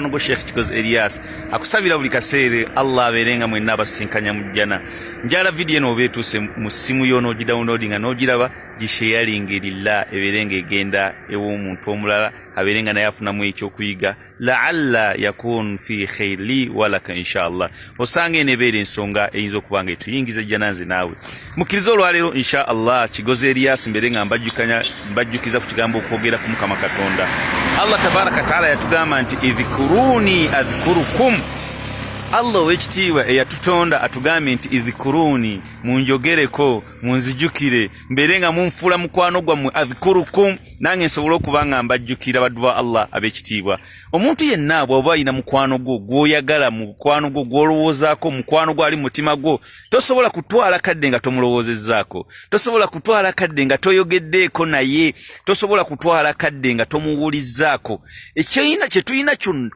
ngo Sheikh Kigozi Elias akusabira buli kaseere Allah aberenga mwenna abasinkanya mujjana. Njala video eno obetuse mu simu yo no gidownloadinga no giraba gisharing lillah eberenga egenda ewo omuntu omulala aberenga naye afunamu ekyo kuyiga la'alla yakun fi khairi walaka inshallah. Osange nebeere ensonga eyinza okubanga etuyingiza jjananze naawe. Mukirizo olwaleero inshallah Kigozi Elias mberenga mbajjukiza ku kigambo okwogera ku Mukama Katonda. Allah tabaraka taala yatugamba nti idhkuruni adhkurukum. Allah wekitiibwa eyatutonda atugambe nti idhkuruni munjogereko munzijukire mberenga munfula mukwano gwammwe adhkurukum nange nsobola okubanga mbajjukira baddu ba Allah abekitiibwa. Omuntu yenna bw'oba alina mukwano gwo gw'oyagala mukwano gwo gw'olowoozaako mukwano gwo ali mu mutima gwo tosobola kutwala kadde nga tomulowoozezzaako, tosobola kutwala kadde nga toyogeddeeko naye, tosobola kutwala kadde nga tomuwulizzaako. Ekyoyina kye tulina kyonna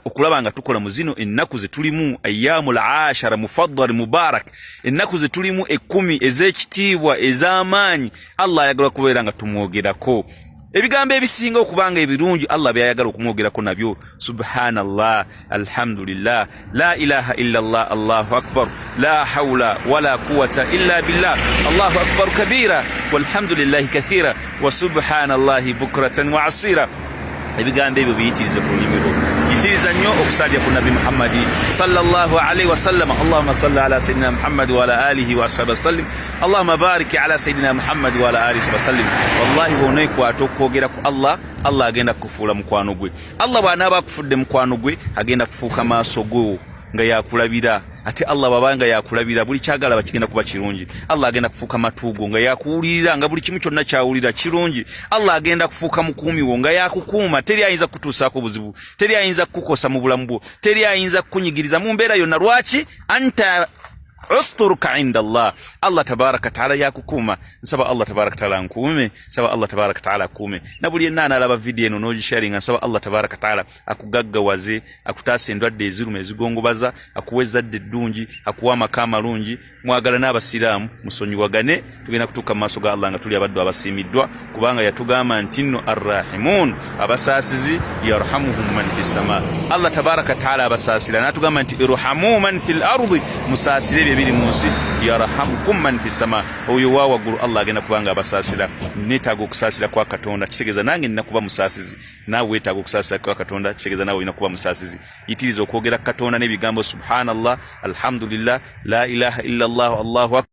okulaba nga tukola mu zino ennaku ze tulimu ayyamul ashara mufaddal mubarak, ennaku ze tulimu 10 ez'ekitiibwa ez'amaanyi, Allah ayagala kubeera nga tumwogerako. Ebigambo ebisinga okubanga ebirungi Allah byayagala okumwogerako nabyo subhanallah alhamdulillah la ilaha illa Allah Allahu akbar la hawla wala quwwata illa billah Allahu akbar kabira walhamdulillahi kathira wa subhanallahi bukratan wa asira. Ebigambo ebyo biyitirize ku lulimi lwo, yitiriza nnyo okusalya ku Nabi Muhammad sallallahu alaihi wasallam. Allahumma salli ala sayyidina Muhammad wa ala alihi wa sahbihi wasallim. Allahumma barik ala sayyidina Muhammad wa ala alihi wasallim. Wallahi bonekwata okwogera ku Allah agenda kufuula mukwano gwe. Allah bw'anaaba akufudde mukwano gwe agenda kufuuka maaso go nga yakulabira. Ate Allah babanga yakulabira buli kyagala bakigenda kuba kirungi. Allah agenda kufuuka matugo nga yakuwulira nga buli kimu kyonna kyawulira kirungi. Allah agenda kufuuka mukuumi wo nga yakukuuma, teri ayinza kutuusaako buzibu, teri ayinza kukosa mu bulamu bwo, teri ayinza kunyigiriza mu mbeera yonna. Lwaki? Anta usturuka inda Allah. Allah tabaraka taala yakukuma. Nsaba Allah tabaraka taala nkuume, nsaba Allah tabaraka taala akuume. Na buli yenna analaba video eno n'ogisharinga, nsaba Allah tabaraka taala akugaggawaze, akutaasa endwadde eziruma ezigongobaza, akuwa ezzadde eddungi, akuwa amaka amalungi. Mwagala n'abasiraamu musonyiwagane, tugenda kutuuka mu maaso ga Allah nga tuli abaddu abasiimiddwa, kubanga yatugamba nti nno arrahimun, abasaasizi yarhamuhum man fis sama. Allah tabaraka taala abasaasira n'atugamba nti irhamu man fil ardi, musaasire biri munsi yarhamukum man fis sama. Oyo wawaggulu Allah agenda kubanga abasaasira. Neetaaga okusaasira kwa Katonda, kitegeeza nange nina kuba musaasizi, naawe weetaaga okusaasira kwa Katonda, kitegeeza naawe olina kuba musaasizi. Yitiriza okwogera Katonda n'ebigambo subhanallah alhamdulillah la ilaha illa Allah Allahu akbar.